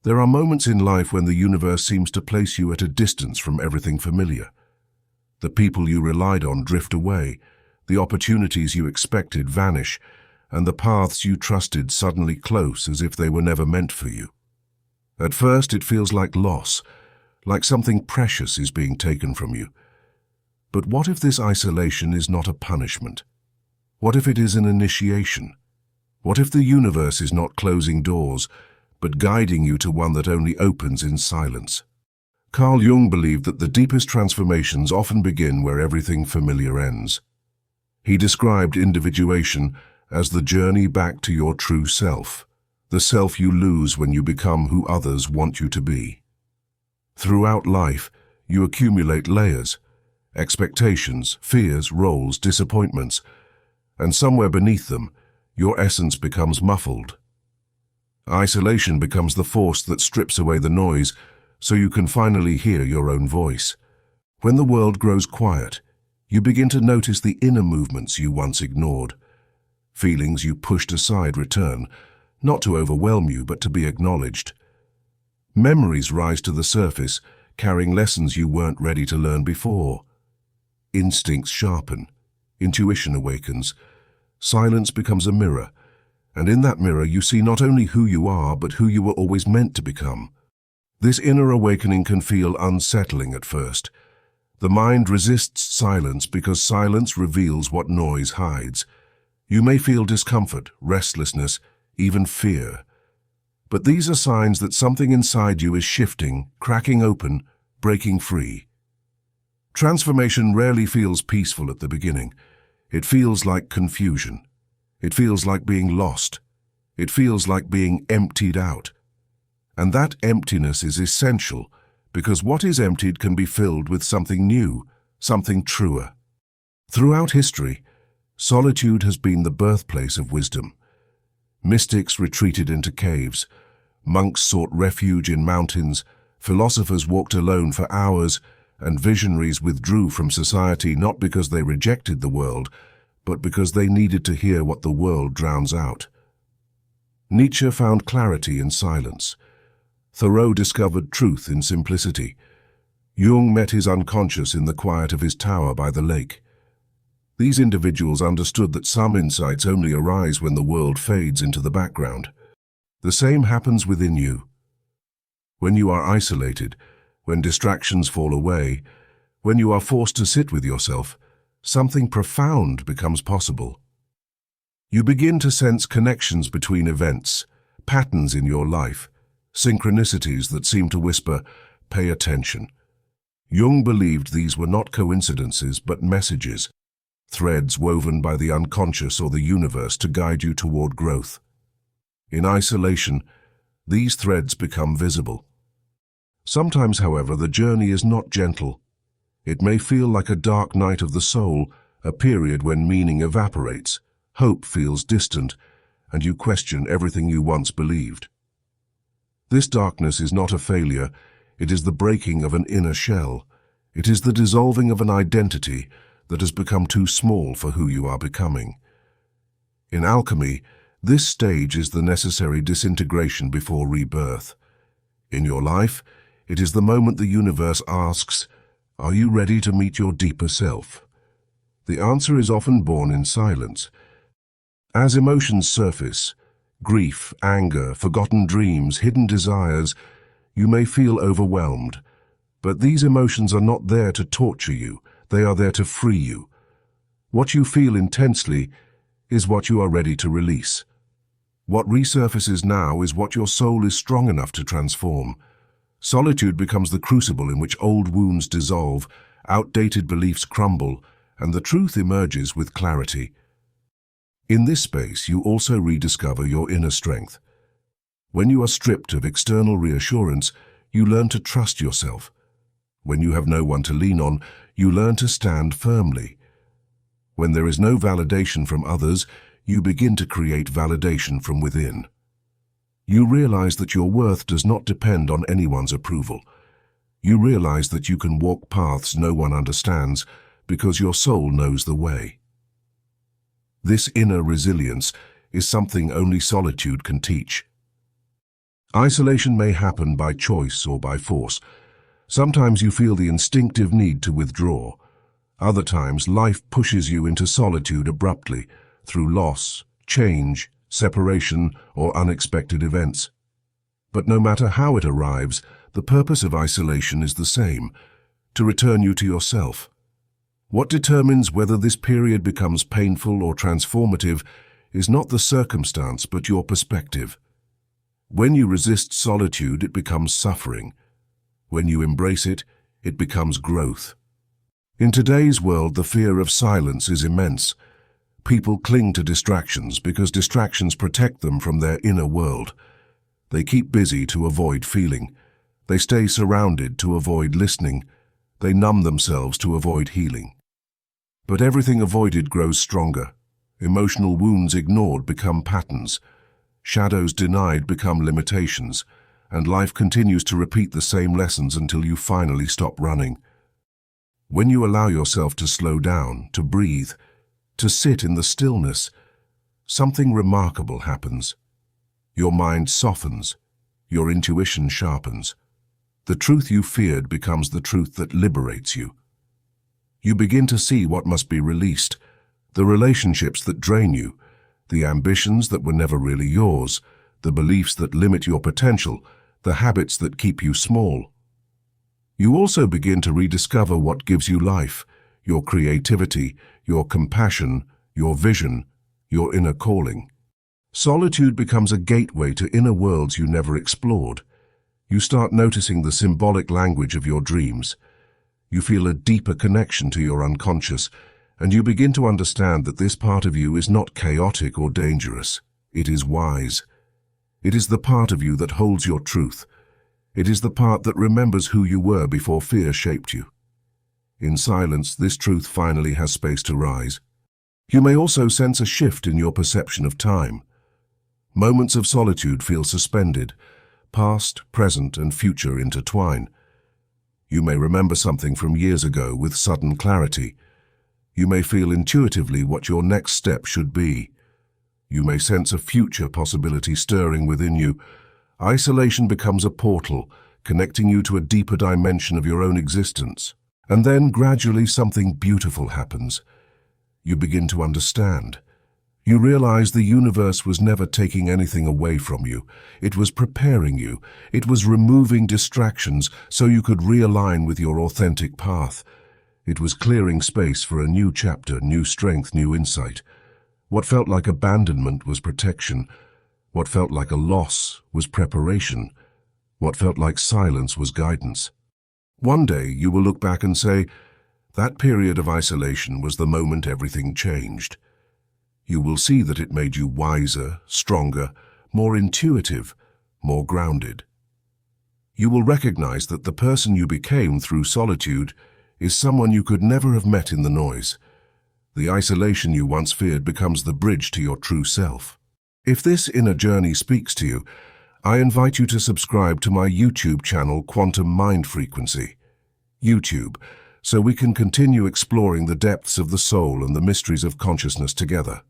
There are moments in life when the universe seems to place you at a distance from everything familiar. The people you relied on drift away, the opportunities you expected vanish, and the paths you trusted suddenly close as if they were never meant for you. At first it feels like loss, like something precious is being taken from you. But what if this isolation is not a punishment? What if it is an initiation? What if the universe is not closing doors, but guiding you to one that only opens in silence? Carl Jung believed that the deepest transformations often begin where everything familiar ends. He described individuation as the journey back to your true self, the self you lose when you become who others want you to be. Throughout life, you accumulate layers, expectations, fears, roles, disappointments, and somewhere beneath them, your essence becomes muffled. Isolation becomes the force that strips away the noise so you can finally hear your own voice. When the world grows quiet, you begin to notice the inner movements you once ignored. Feelings you pushed aside return, not to overwhelm you but to be acknowledged. Memories rise to the surface, carrying lessons you weren't ready to learn before. Instincts sharpen, intuition awakens, silence becomes a mirror, and in that mirror you see not only who you are but who you were always meant to become. This inner awakening can feel unsettling at first. The mind resists silence because silence reveals what noise hides. You may feel discomfort, restlessness, even fear. But these are signs that something inside you is shifting, cracking open, breaking free. Transformation rarely feels peaceful at the beginning. It feels like confusion. It feels like being lost. It feels like being emptied out. And that emptiness is essential because what is emptied can be filled with something new, something truer. Throughout history, solitude has been the birthplace of wisdom. Mystics retreated into caves, monks sought refuge in mountains, philosophers walked alone for hours, and visionaries withdrew from society not because they rejected the world, but because they needed to hear what the world drowns out. Nietzsche found clarity in silence. Thoreau discovered truth in simplicity. Jung met his unconscious in the quiet of his tower by the lake. These individuals understood that some insights only arise when the world fades into the background. The same happens within you. When you are isolated, when distractions fall away, when you are forced to sit with yourself, something profound becomes possible. You begin to sense connections between events, patterns in your life, synchronicities that seem to whisper, "Pay attention." Jung believed these were not coincidences but messages, threads woven by the unconscious or the universe to guide you toward growth. In isolation, these threads become visible. Sometimes, however, the journey is not gentle. It may feel like a dark night of the soul, a period when meaning evaporates, hope feels distant, and you question everything you once believed. This darkness is not a failure, it is the breaking of an inner shell. It is the dissolving of an identity that has become too small for who you are becoming. In alchemy, this stage is the necessary disintegration before rebirth. In your life, it is the moment the universe asks, "Are you ready to meet your deeper self?" The answer is often born in silence. As emotions surface, grief, anger, forgotten dreams, hidden desires, you may feel overwhelmed. But these emotions are not there to torture you, they are there to free you. What you feel intensely is what you are ready to release. What resurfaces now is what your soul is strong enough to transform. Solitude becomes the crucible in which old wounds dissolve, outdated beliefs crumble, and the truth emerges with clarity. In this space, you also rediscover your inner strength. When you are stripped of external reassurance, you learn to trust yourself. When you have no one to lean on, you learn to stand firmly. When there is no validation from others, you begin to create validation from within. You realize that your worth does not depend on anyone's approval. You realize that you can walk paths no one understands because your soul knows the way. This inner resilience is something only solitude can teach. Isolation may happen by choice or by force. Sometimes you feel the instinctive need to withdraw. Other times, life pushes you into solitude abruptly, through loss, change, separation, or unexpected events. But no matter how it arrives, the purpose of isolation is the same: to return you to yourself. What determines whether this period becomes painful or transformative is not the circumstance but your perspective. When you resist solitude, it becomes suffering. When you embrace it, it becomes growth. In today's world, the fear of silence is immense. People cling to distractions because distractions protect them from their inner world. They keep busy to avoid feeling. They stay surrounded to avoid listening. They numb themselves to avoid healing. But everything avoided grows stronger. Emotional wounds ignored become patterns. Shadows denied become limitations. And life continues to repeat the same lessons until you finally stop running. When you allow yourself to slow down, to breathe, to sit in the stillness, something remarkable happens. Your mind softens. Your intuition sharpens. The truth you feared becomes the truth that liberates you. You begin to see what must be released, the relationships that drain you, the ambitions that were never really yours, the beliefs that limit your potential, the habits that keep you small. You also begin to rediscover what gives you life: your creativity, your compassion, your vision, your inner calling. Solitude becomes a gateway to inner worlds you never explored. You start noticing the symbolic language of your dreams. You feel a deeper connection to your unconscious, and you begin to understand that this part of you is not chaotic or dangerous. It is wise. It is the part of you that holds your truth. It is the part that remembers who you were before fear shaped you. In silence, this truth finally has space to rise. You may also sense a shift in your perception of time. Moments of solitude feel suspended. Past, present, and future intertwine. You may remember something from years ago with sudden clarity. You may feel intuitively what your next step should be. You may sense a future possibility stirring within you. Isolation becomes a portal, connecting you to a deeper dimension of your own existence. And then, gradually, something beautiful happens. You begin to understand. You realize the universe was never taking anything away from you. It was preparing you. It was removing distractions so you could realign with your authentic path. It was clearing space for a new chapter, new strength, new insight. What felt like abandonment was protection. What felt like a loss was preparation. What felt like silence was guidance. One day you will look back and say, that period of isolation was the moment everything changed. You will see that it made you wiser, stronger, more intuitive, more grounded. You will recognize that the person you became through solitude is someone you could never have met in the noise. The isolation you once feared becomes the bridge to your true self. If this inner journey speaks to you, I invite you to subscribe to my YouTube channel, Quantum Mind Frequency, YouTube, so we can continue exploring the depths of the soul and the mysteries of consciousness together.